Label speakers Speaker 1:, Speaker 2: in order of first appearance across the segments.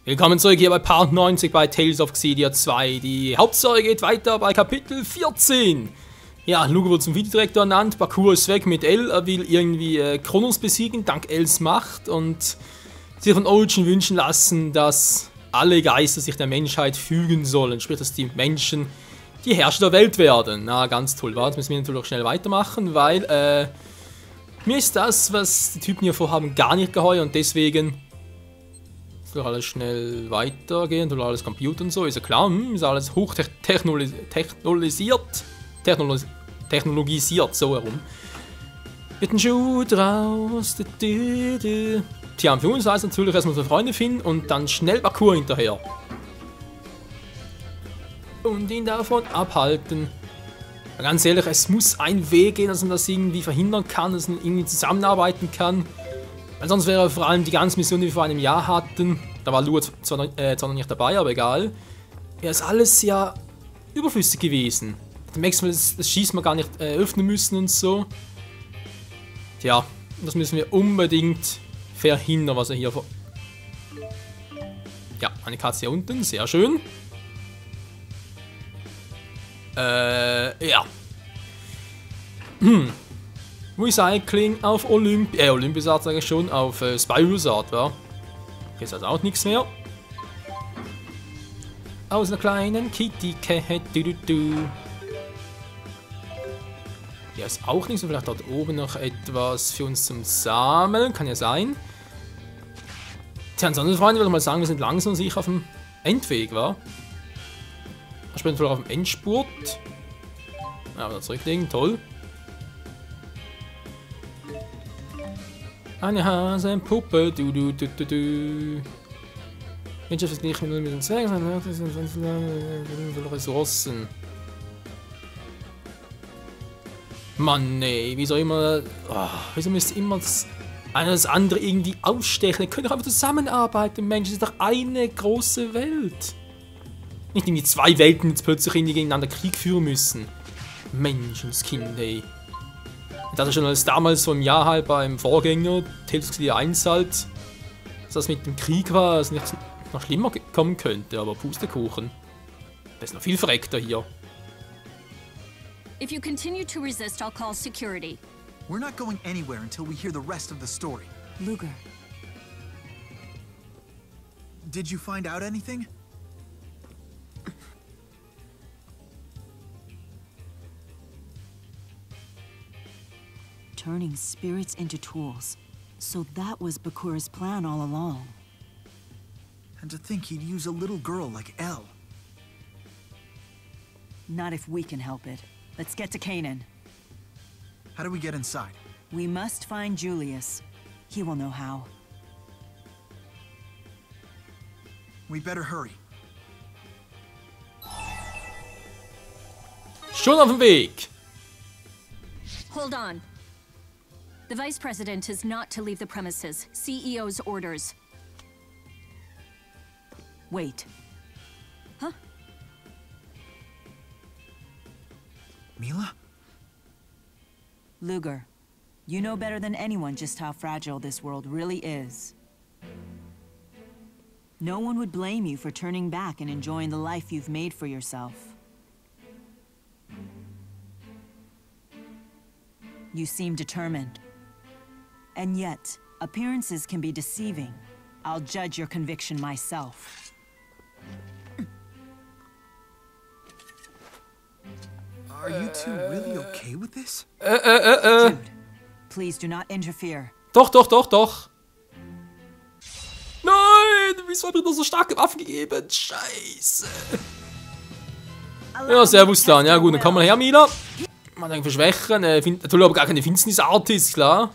Speaker 1: Willkommen zurück hier bei Part 90 bei Tales of Xillia 2. Die Hauptstory geht weiter bei Kapitel 14. Ja, Luger wird zum Videodirektor ernannt, Bakura ist weg mit Elle, er will irgendwie Kronos besiegen, dankElles Macht und sich von Origin wünschen lassen, dass alle Geister sich der Menschheit fügen sollen, sprich, dass die Menschen die Herrscher der Welt werden. Na, ganz toll, warte, müssen wir natürlich auch schnell weitermachen, weil mir ist das, was die Typen hier vorhaben, gar nicht geheuer und deswegen soll alles schnell weitergehen, soll alles Computer und so, ist ja klar, ist alles technologisiert, so herum. Mit dem Schuh draus, Tja, für uns heißt natürlich erstmal so Freunde finden und dann schnell Bakura hinterher. Und ihn davon abhalten. Ganz ehrlich, es muss ein Weg gehen, dass man das irgendwie verhindern kann, dass man irgendwie zusammenarbeiten kann. Weil sonst wäre vor allem die ganze Mission, die wir vor einem Jahr hatten, da war Lua zwar noch nicht dabei, aber egal, wäre es alles ja überflüssig gewesen. Dann merkst du, das Schießen wir gar nicht öffnen müssen und so. Tja, das müssen wir unbedingt verhindern, was er hier vor... Ja, eine Katze hier unten, sehr schön. Ja. Recycling auf Olympusart sage ich schon, auf Spirosart, wa? Okay, ist also auch nichts mehr. Aus einer kleinen Kitty-Cat, Hier ist auch nichts, vielleicht dort oben noch etwas für uns zum Sammeln, kann ja sein. Tja, ansonsten, Freunde, würde ich mal sagen, wir sind langsam sicher auf dem Endweg, wa? Ich bin vielleicht auf dem Endspurt. Ja, wieder zurücklegen, toll. Eine Hasenpuppe, du. Mensch, das ist nicht mit den Zwergen, sondern Ressourcen. Mann, nee, wieso müsste immer das eine das andere irgendwie ausstechen? Wir können doch einfach zusammenarbeiten, Mensch, das ist doch eine große Welt. Nicht irgendwie zwei Welten jetzt plötzlich gegeneinander Krieg führen müssen. Menschenskind, ey. Das ist schon als damals vor einem Jahr halt beim Vorgänger, Tales of Xillia 1 halt, dass das mit dem Krieg war, dass es nicht noch schlimmer kommen könnte, aber Pustekuchen. Das ist noch viel verreckter hier.
Speaker 2: If you continue to resist, I'll call security.
Speaker 3: We're not going anywhere until we hear the rest of the story.
Speaker 2: Luger.
Speaker 3: Did you find out anything?
Speaker 4: Turning spirits into tools. So that was Bakura's plan all along.
Speaker 3: And to think he'd use a little girl like Elle.
Speaker 4: Not if we can help it. Let's get to Canaan.
Speaker 3: How do we get inside?
Speaker 4: We must find Julius. He will know how.
Speaker 3: We better hurry.
Speaker 1: Schon auf dem Weg!
Speaker 2: Hold on. The Vice President is not to leave the premises. CEO's orders.
Speaker 4: Wait.
Speaker 2: Huh?
Speaker 3: Mila?
Speaker 4: Luger, you know better than anyone just how fragile this world really is. No one would blame you for turning back and enjoying the life you've made for yourself. You seem determined. And yet, appearances can be deceiving. I'll judge your conviction myself.
Speaker 3: Are you two really okay with this?
Speaker 4: Jude, please do not interfere.
Speaker 1: Doch. Nein, wieso hat mir nur so starke Waffen gegeben? Scheiße. Ja, servus dann. Ja gut, dann kommen wir her, Mila. Mal dann verschwächen. Natürlich aber gar keine Finsternis-Artist, klar.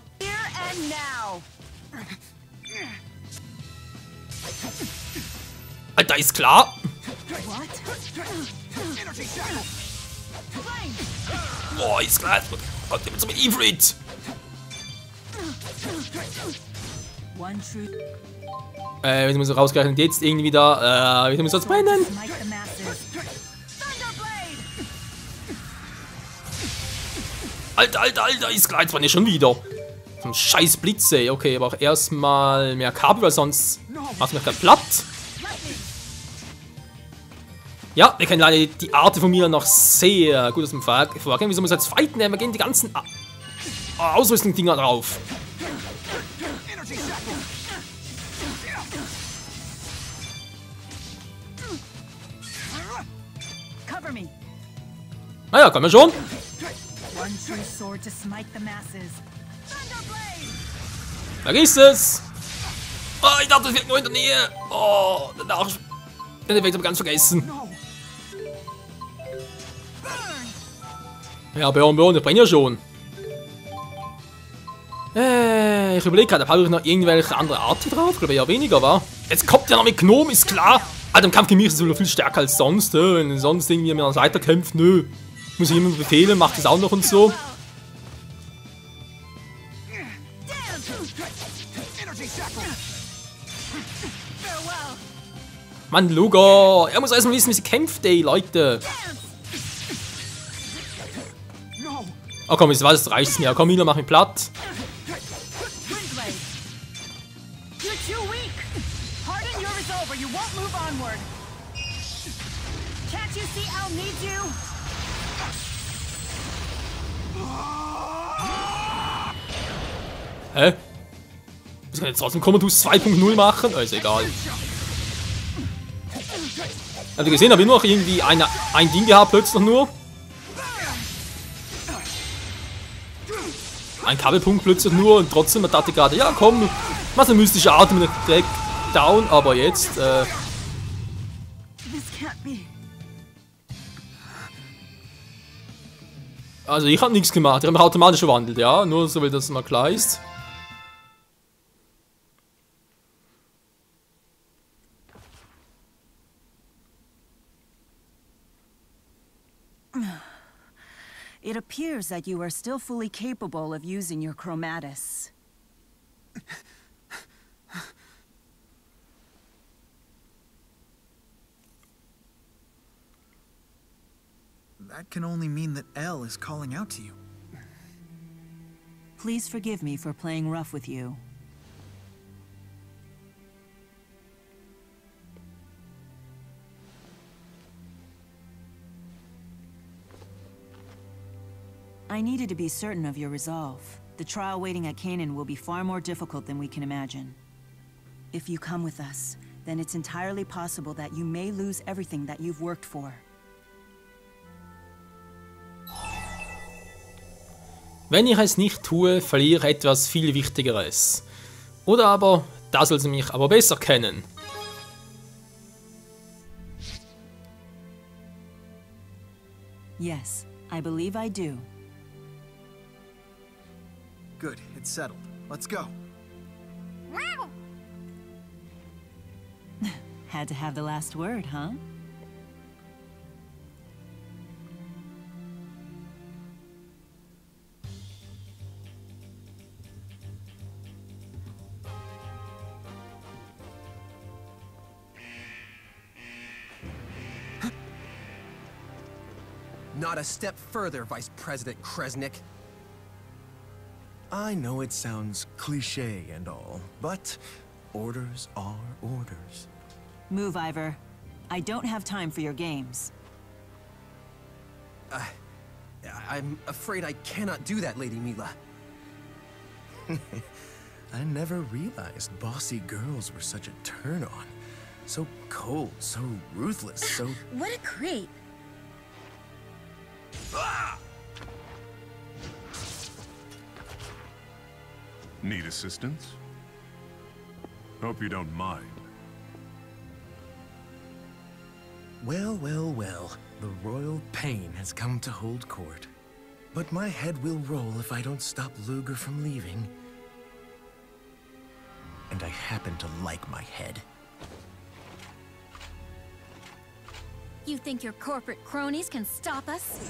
Speaker 1: Alter, ist klar. Boah, ist klar. Kommt immer so mit Ifrit. Wir müssen rausgerechnet jetzt irgendwie da. Wir müssen das brennen. Alter, ist klar, jetzt waren wir schon wieder. So ein scheiß Blitze. Okay, aber auch erstmal mehr Kabel, weil sonst macht mich gerade platt. Ja, wir kennen leider die Art von mir noch sehr gut aus dem Vorgehen. Wieso muss jetzt fighten? Wir gehen die ganzen Ausrüstungsdinger drauf.
Speaker 4: Cover me.
Speaker 1: Naja, können wir schon.
Speaker 4: One true sword to smite the masses. Thunderblade!
Speaker 1: Vergiss es. Oh, ich dachte, das wird nur in der Nähe. Oh, danach. Den Effekt habe ich ganz vergessen. Ja, Burn, ich bringe ja schon. Ich überlege gerade, habe ich noch irgendwelche andere Arten drauf? Ich glaube ja weniger, wa? Jetzt kommt ja noch mit Gnome, ist klar. Alter, im Kampf gegen mich ist es viel stärker als sonst. Wenn sonst irgendwie mir weiterkämpft, nö. Muss ich jemandem befehlen, macht das auch noch und so. Mann, Luger, er muss erstmal wissen, wie sie kämpft, ey, Leute. Oh komm, das reicht's mir. Komm, Mila, mach mich platt. Hä? Wir können jetzt trotzdem Commodus 2.0 machen? Oh, ist egal. Habt ihr gesehen, habe ich nur noch irgendwie ein Ding gehabt, plötzlich nur. Ein Kabelpunkt plötzlich nur und trotzdem, man dachte gerade, ja komm, mach eine mystische Art mit direkt down, aber jetzt, Also ich habe nichts gemacht, ich habe mich automatisch verwandelt, ja, nur so wie das mal klar ist.
Speaker 4: It appears that you are still fully capable of using your chromatus.
Speaker 3: That can only mean that Elle is calling out to you.
Speaker 4: Please forgive me for playing rough with you. I needed to be certain of your resolve. The trial waiting at Canaan will be far more difficult than we can imagine. If you come with us, then it's entirely possible that you may lose everything that you've worked for.
Speaker 1: Wenn ich es nicht tue, verliere ich etwas viel Wichtigeres. Oder aber, da soll sie mich aber besser kennen.
Speaker 4: Yes, I believe I do.
Speaker 3: Good, it's settled. Let's go.
Speaker 4: Had to have the last word, huh?
Speaker 5: Not a step further, Vice President Kresnik. I know it sounds cliché and all, but orders are orders.
Speaker 4: Move, Ivor. I don't have time for your games.
Speaker 5: I'm afraid I cannot do that, Lady Mila. I never realized bossy girls were such a turn-on. So cold, so ruthless, so...
Speaker 2: What a creep.
Speaker 6: Need assistance? Hope you don't mind.
Speaker 5: Well, well, well. The royal pain has come to hold court. But my head will roll if I don't stop Luger from leaving. And I happen to like my head.
Speaker 2: You think your corporate cronies can stop us?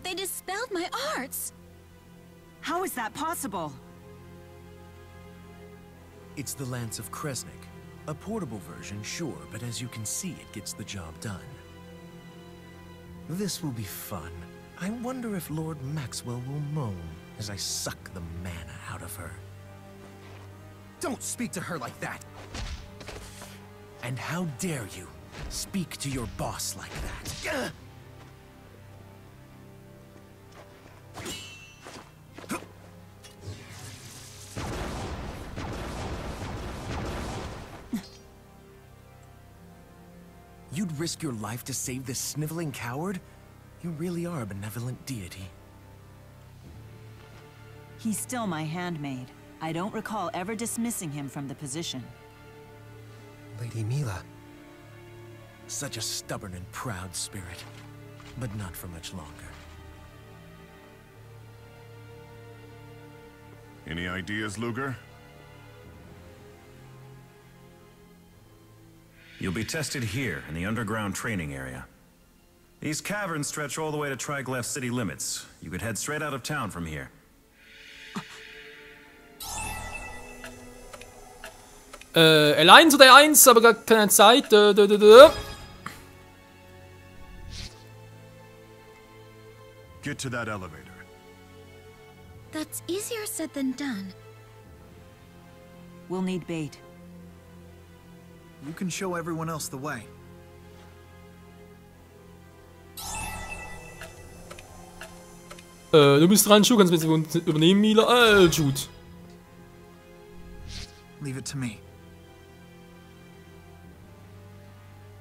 Speaker 2: They dispelled my arts!
Speaker 4: How is that possible?
Speaker 5: It's the Lance of Kresnik. A portable version, sure, but as you can see, it gets the job done. This will be fun. I wonder if Lord Maxwell will moan as I suck the mana out of her.
Speaker 3: Don't speak to her like that.
Speaker 5: And how dare you speak to your boss like that? You'd risk your life to save this sniveling coward? You really are a benevolent deity.
Speaker 4: He's still my handmaid. I don't recall ever dismissing him from the position.
Speaker 5: Lady Mila. Such a stubborn and proud spirit. But not for much longer.
Speaker 6: Any ideas, Luger?
Speaker 7: You'll be tested here, in the underground training area. These caverns stretch all the way to Triglav city limits. You could head straight out of town from here.
Speaker 1: L1 oder E1, aber gar keine Zeit.
Speaker 6: Get to that elevator.
Speaker 2: That's easier said than done.
Speaker 4: We'll need bait.
Speaker 3: You can show everyone else the way.
Speaker 1: Du bist dran, Schuh, kannst du bitte übernehmen, Mila? Jude.
Speaker 3: Leave it to me.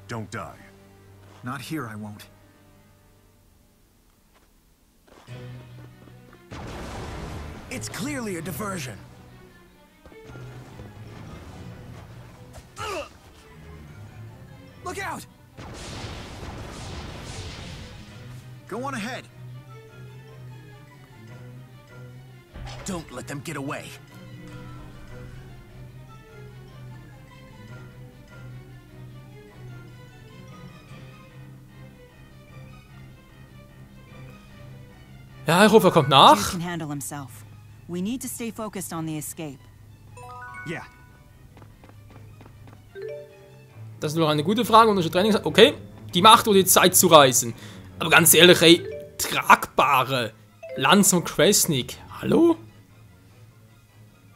Speaker 6: Don't die.
Speaker 3: Not here, I won't.
Speaker 5: It's clearly a diversion.
Speaker 3: Look out! Go on ahead.
Speaker 5: Don't let them get away.
Speaker 1: Ja, ich hoffe, er kommt nach.
Speaker 4: Jude can handle himself. We need to stay focused on the escape.
Speaker 3: Yeah.
Speaker 1: Das ist nur eine gute Frage. Unsere Training. Okay, die Macht oder die Zeit zu reisen. Aber ganz ehrlich, ey, tragbare Lanz und Kresnik. Hallo?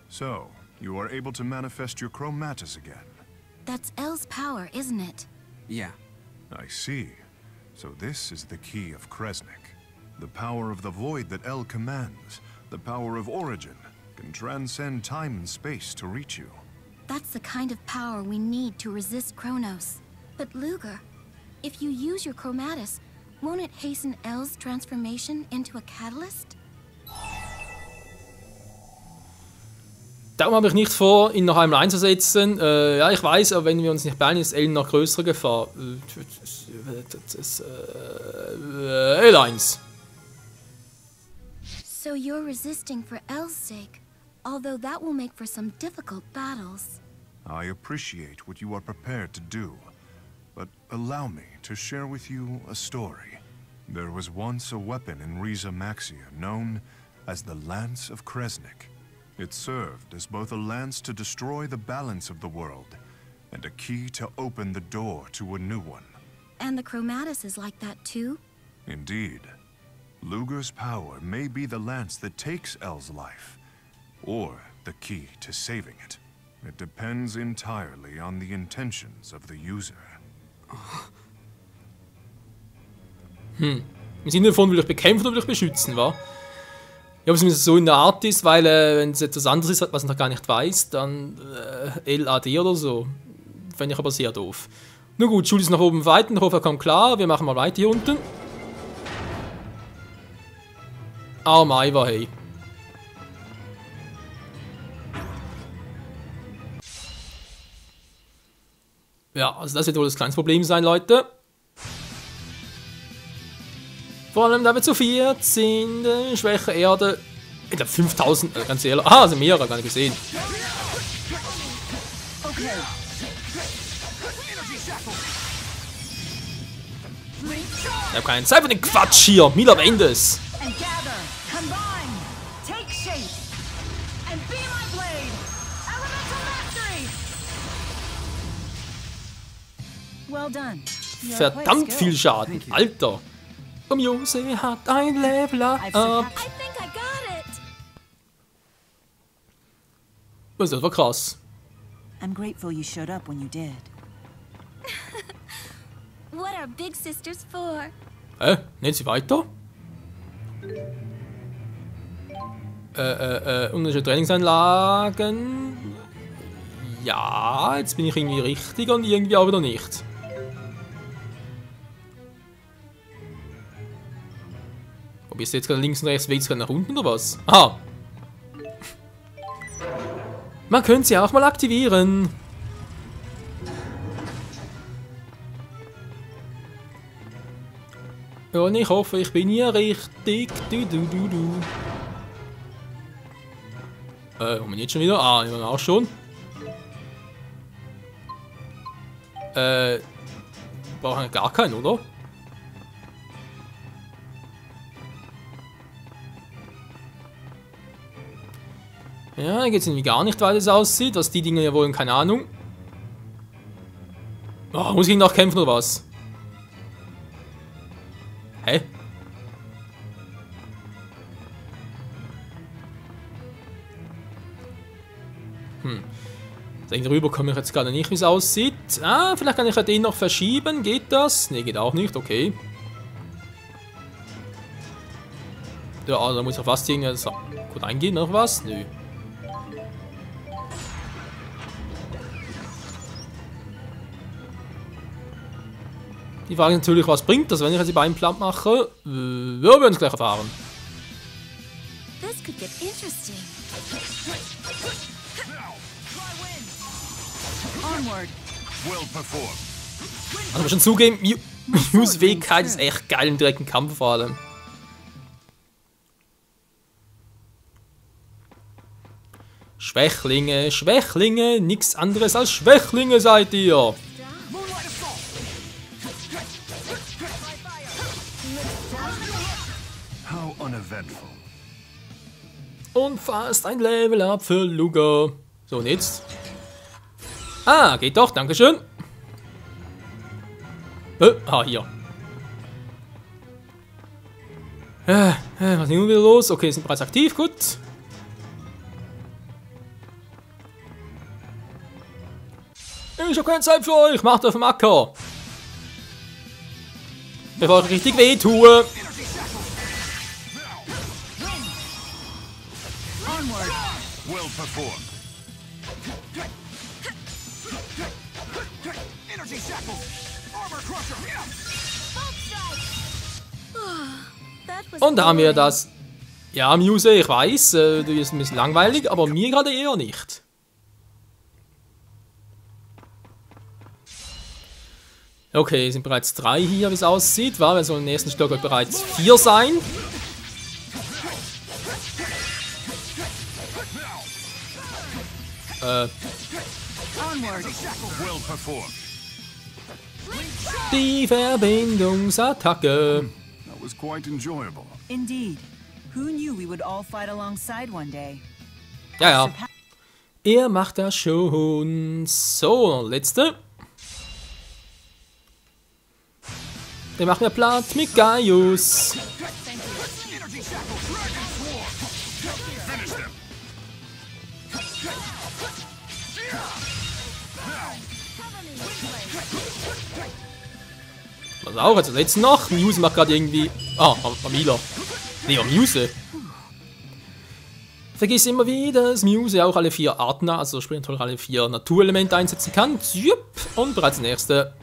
Speaker 6: So, you are able to manifest your chromatus again.
Speaker 2: That's El's power, isn't it?
Speaker 5: Yeah.
Speaker 6: I see. So this is the key of Kresnik. The power of the void that El commands. The power of origin. Can transcend time and space to reach you.
Speaker 2: That's the kind of power we need to resist Kronos. But Luger, if you use your chromatus, won't it hasten El's transformation into a catalyst?
Speaker 1: Darum habe ich nicht vor, ihn noch einmal einzusetzen. Ja, ich weiß, aber wenn wir uns nicht beeilen, ist El noch größere Gefahr. L1.
Speaker 2: So you're resisting for El's sake, although that will make for some difficult battles.
Speaker 6: I appreciate what you are prepared to do, but allow me to share with you a story. There was once a weapon in Riza Maxia known as the Lance of Kresnik. It served as both a lance to destroy the balance of the world and a key to open the door to a new one.
Speaker 2: And the chromatus is like that too?
Speaker 6: Indeed. Luger's power may be the lance that takes El's life, or the key to saving it. It depends entirely on the intentions of the user.
Speaker 1: Im Sinne von, will ich bekämpfen oder will ich beschützen, wa? Ja, ob es so in der Art ist, weil wenn es etwas anderes ist, was ich noch gar nicht weiß, dann LAD oder so. Fände ich aber sehr doof. Nur gut, Schule ist nach oben weit, ich hoffe, er kommt klar. Wir machen mal weiter hier unten. Maiva, hey. Ja, also das wird wohl das kleinste Problem sein, Leute. Vor allem, da wir zu viert sind, schwäche Erde. Ich glaube 5000, ganz ehrlich. Ah, sind mehrere, gar nicht gesehen. Ich habe keine Zeit für den Quatsch hier. Mila Wendes.
Speaker 4: Well done.
Speaker 1: Verdammt viel Schaden. Alter. Jose hat ein Level up.
Speaker 2: I think I got it.
Speaker 1: Das war krass.
Speaker 4: I'm grateful you showed up when you did.
Speaker 2: What are big sisters for?
Speaker 1: Nehmen Sie weiter. Unterschiedliche Trainingseinlagen. Ja, jetzt bin ich irgendwie richtig und irgendwie auch wieder nicht. Ob ist jetzt gerade links und rechts, weht es gerade nach unten oder was? Aha. Man könnte sie auch mal aktivieren. Ja, und ich hoffe, ich bin hier richtig. Haben wir jetzt schon wieder? Ah, ja, auch schon. Brauchen wir gar keinen, oder? Ja, geht es irgendwie gar nicht, weil es aussieht. Was die Dinger ja wollen, keine Ahnung. Oh, muss ich noch kämpfen oder was? Hä? Darüber komme ich jetzt gerade nicht, wie es aussieht. Ah, vielleicht kann ich ja den noch verschieben. Geht das? Ne, geht auch nicht. Okay. Ja, also da muss ich fast irgendwie so gut eingehen. Noch was? Nö. Die Frage ist natürlich, was bringt das, wenn ich jetzt die beiden platt mache? Wir werden es gleich erfahren.
Speaker 2: This could get interesting.
Speaker 4: Onward.
Speaker 6: Well performed.
Speaker 1: Also, muss schon zugeben, Mews Fähigkeit ist echt geil im direkten Kampf vor allem. Schwächlinge, Schwächlinge, nichts anderes als Schwächlinge seid ihr.
Speaker 6: How uneventful.
Speaker 1: Und fast ein Level Up für Luger. So, und jetzt? Ah, geht doch, dankeschön. Hier. Was ist nun wieder los? Okay, sind bereits aktiv, gut. Ich hab keine Zeit für euch, macht auf dem Acker. Bevor ich richtig weh tue.
Speaker 6: Well performed.
Speaker 2: That was
Speaker 1: Und da haben wir
Speaker 2: boring.
Speaker 1: das. Ja, Muse, ich weiß, du bist ein bisschen langweilig, aber mir gerade eher nicht. Okay, es sind bereits 3 hier, wie es aussieht. Wir sollen im nächsten Stockwerk bereits 4 sein.
Speaker 4: Onward.
Speaker 6: Well performed.
Speaker 1: Die Verbindungsattacke.
Speaker 6: That was quite enjoyable.
Speaker 4: Indeed. Who knew we would all fight alongside one day?
Speaker 1: Ja, ja. Er macht das schon. So, letzte. Der macht mir platt mit Gaius. Was auch, also jetzt noch. Muse macht gerade irgendwie. Ah, Amila. Nee, Muse. Vergiss immer wieder, dass Muse auch alle 4 Arten, also sprich natürlich alle 4 Naturelemente einsetzen kann. Und bereits der nächste.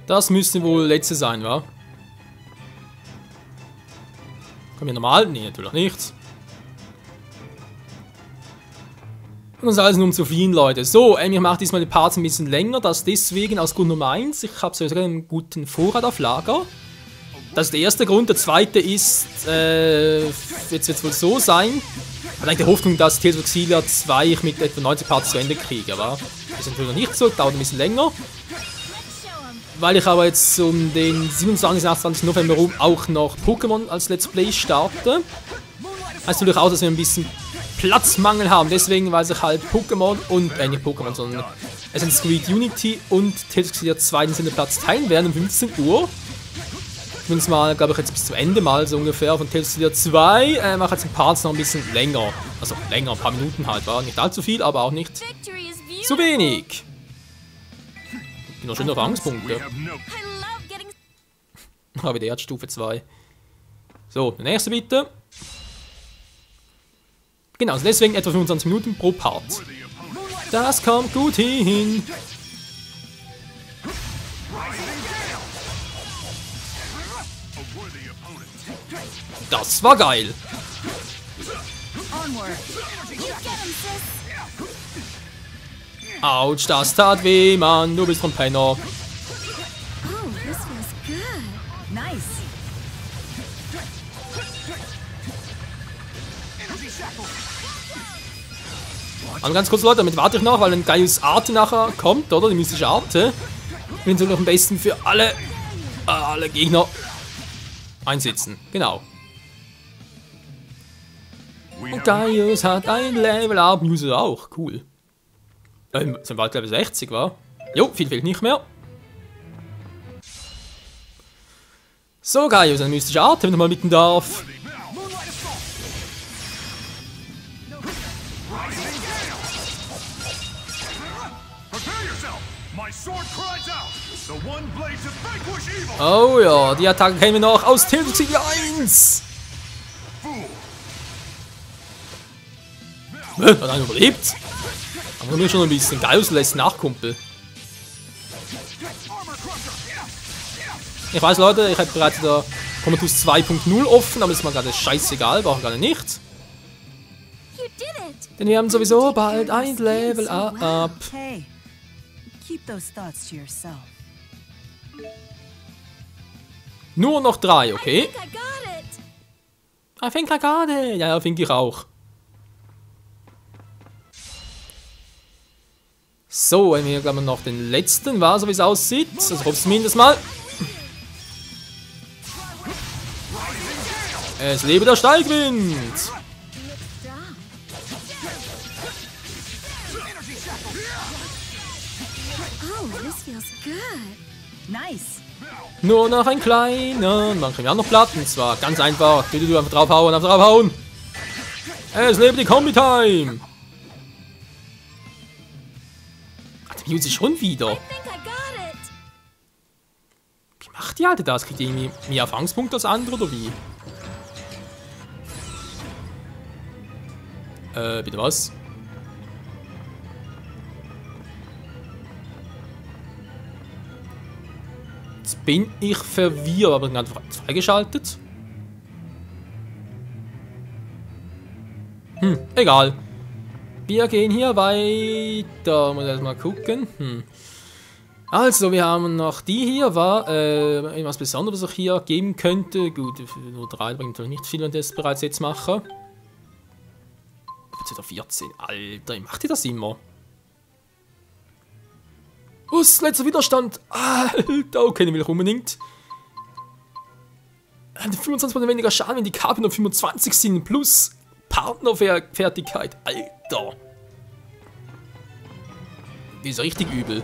Speaker 1: Das müsste wohl letzte sein, wa? Kommen wir normal? Nee, natürlich nicht. Und uns alles nur um zu fliehen, Leute. So, ich mache diesmal die Parts ein bisschen länger. Das deswegen aus Grund Nummer 1. Ich habe sowieso einen guten Vorrat auf Lager. Das ist der erste Grund. Der zweite ist, jetzt wird es wohl so sein. Ich habe eigentlich die Hoffnung, dass Tales of Xillia 2 ich mit etwa 90 Parts zu Ende kriege, aber das ist natürlich noch nicht so, dauert ein bisschen länger. Weil ich aber jetzt um den 27. und 28. November rum auch noch Pokémon als Let's Play starte. Heißt natürlich auch, dass wir ein bisschen Platzmangel haben, deswegen, weil sich halt Pokémon und, nicht Pokémon, sondern Assassin's Creed Unity und Tales of Xillia 2 den Platz teilen werden um 15 Uhr. Zumindest mal, glaube ich, jetzt bis zum Ende mal so ungefähr von Tales of City 2. Mache jetzt ein Parts noch ein bisschen länger. Also länger, ein paar Minuten halt. War nicht allzu viel, aber auch nicht
Speaker 2: Victory is beautiful.
Speaker 1: zu wenig. Bin noch schön auf Angstpunkte.
Speaker 2: I love getting
Speaker 1: Aber der hat Stufe 2. So, der nächste bitte. Genau, also deswegen etwa 25 Minuten pro Part. Das kommt gut hin. Das war geil. Autsch, das tat weh, Mann. Du bist vom Penner.
Speaker 2: Oh, this feels good.
Speaker 4: Nice.
Speaker 1: Und ganz kurz, Leute, damit warte ich noch, weil ein Gaius Arte nachher kommt, oder? Die mystische Arte. Wenn sie noch am besten für alle Gegner einsetzen. Genau. Und Gaius hat ein Level Up. Muse auch. Cool. Sind bald Level 60, war? Jo, viel fehlt nicht mehr. So, Gaius, eine mystische Art, wenn du mal mitten darf. Oh ja, die Attacke kennen wir noch aus Tales of City 1. Hat einer überlebt? Aber nur schon ein bisschen. Gaius lässt nach, Kumpel. Ich weiß, Leute, ich habe bereits da Comatose 2.0 offen, aber das ist mir gerade scheißegal, brauche ich gerade nicht.
Speaker 2: You did it.
Speaker 1: Denn wir haben sowieso bald ein Level Up.
Speaker 4: Hey, keep those thoughts to yourself.
Speaker 1: Nur noch 3, okay?
Speaker 2: I think I got it.
Speaker 1: I think I got it. Ja, finde ich auch. So, wenn wir glaube ich noch den letzten war, so wie es aussieht. Also hoffe zumindest mal. Es lebe der Steigwind.
Speaker 2: Oh, this feels good.
Speaker 4: Nice.
Speaker 1: Nur noch ein kleiner. Und dann können wir auch noch platt. Und zwar ganz einfach. Bitte du einfach draufhauen, einfach draufhauen. Es lebe die Kombi-Time. Ach, die Muse schon wieder.
Speaker 2: I think I got it.
Speaker 1: Wie macht die Alte das? Kriegt die irgendwie mehr Erfahrungspunkte als andere oder wie? Bitte was? Jetzt bin ich verwirrt, aber gerade freigeschaltet. Egal. Wir gehen hier weiter. Muss erstmal gucken. Also, wir haben noch die hier. War irgendwas Besonderes, was ich hier geben könnte. Gut, nur 3 bringt natürlich nicht viel, wenn ich das bereits jetzt mache. 14. Alter, wie macht ihr das immer? Letzter Widerstand. Alter, okay, den will ich unbedingt. 25% weniger Schaden, wenn die KP nur 25 sind. Plus Partnerfertigkeit. Alter. Die ist richtig übel.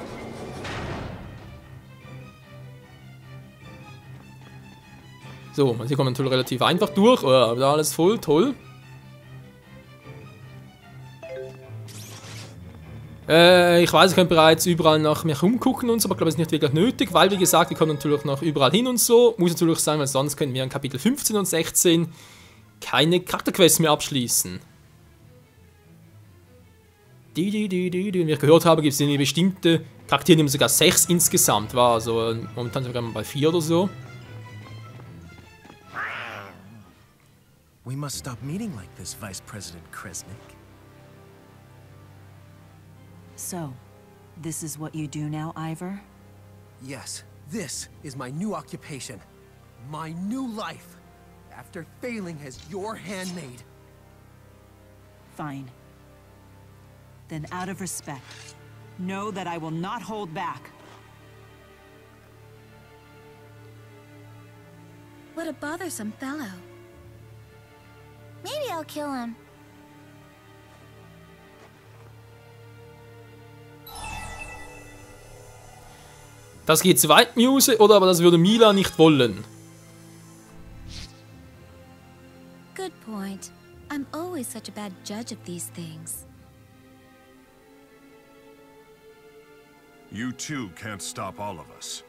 Speaker 1: So, hier kommt man natürlich relativ einfach durch. Da alles voll, toll. Ich weiß, ich kann bereits überall nach mir umgucken und so, aber ich glaube, es ist nicht wirklich nötig, weil, wie gesagt, ich kann natürlich noch überall hin und so. Muss natürlich sein, weil sonst können wir in Kapitel 15 und 16 keine Charakterquests mehr abschließen. Wie ich gehört habe, gibt es eine bestimmte Charaktere, die haben sogar 6 insgesamt war. Also momentan sogar mal bei 4 oder so.
Speaker 5: We must stop meeting like this, Vice President Kresnik.
Speaker 4: So, this is what you do now, Ivor?
Speaker 8: Yes, this is my new occupation. My new life. After failing as your handmaid.
Speaker 4: Fine. Then out of respect, know that I will not hold back.
Speaker 2: What a bothersome fellow. Maybe I'll kill him.
Speaker 1: Das geht zu weit, Muse, oder aber das würde Mila nicht wollen.
Speaker 2: Good point. I'm always such a bad judge of these things.
Speaker 6: You too can't stop all of us.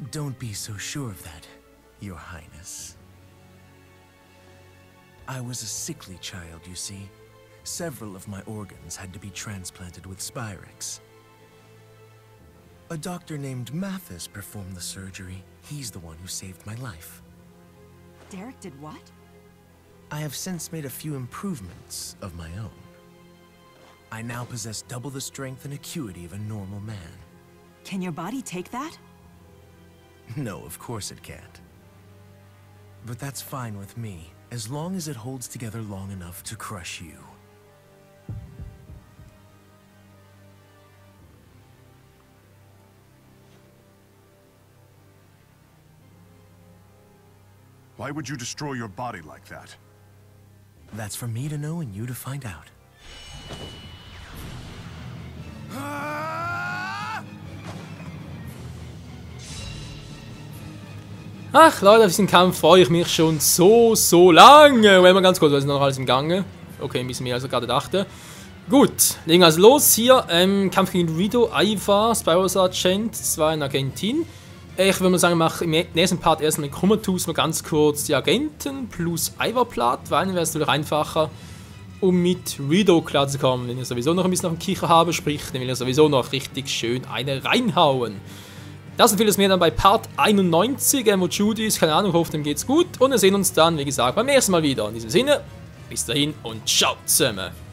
Speaker 5: Don't be so sure of that, Your Highness. I was a sickly child, you see. Several of my organs had to be transplanted with Spyrex. A doctor named Mathis performed the surgery. He's the one who saved my life.
Speaker 4: Derek did what?
Speaker 5: I have since made a few improvements of my own. I now possess double the strength and acuity of a normal man.
Speaker 4: Can your body take that?
Speaker 5: No, of course it can't. But that's fine with me, as long as it holds together long enough to crush you.
Speaker 6: Why would you destroy your body like that?
Speaker 5: That's for me to know and you to find out.
Speaker 1: Ach Leute, auf diesen Kampf freue ich mich schon so lange. Wenn wir ganz kurz, was ist noch alles im Gange? Okay, ein bisschen mehr als ich gerade dachte. Gut, legen wir also los hier. Kampf gegen Rito, Aiva, Spyro Sergeant, das war eine Agentin. Ich würde mal sagen, ich mache im nächsten Part erstmal in Chromatus mal ganz kurz die Agenten plus Aiva platt, weil dann wäre es natürlich einfacher, um mit Rito klarzukommen. Wenn ich sowieso noch ein bisschen auf dem Kicher habe, sprich, dann will ich sowieso noch richtig schön eine reinhauen. Das und vieles mehr dann bei Part 91, wo Judy ist, keine Ahnung, ich hoffe, dem geht's gut. Und wir sehen uns dann, wie gesagt, beim nächsten Mal wieder. In diesem Sinne, bis dahin und ciao zusammen.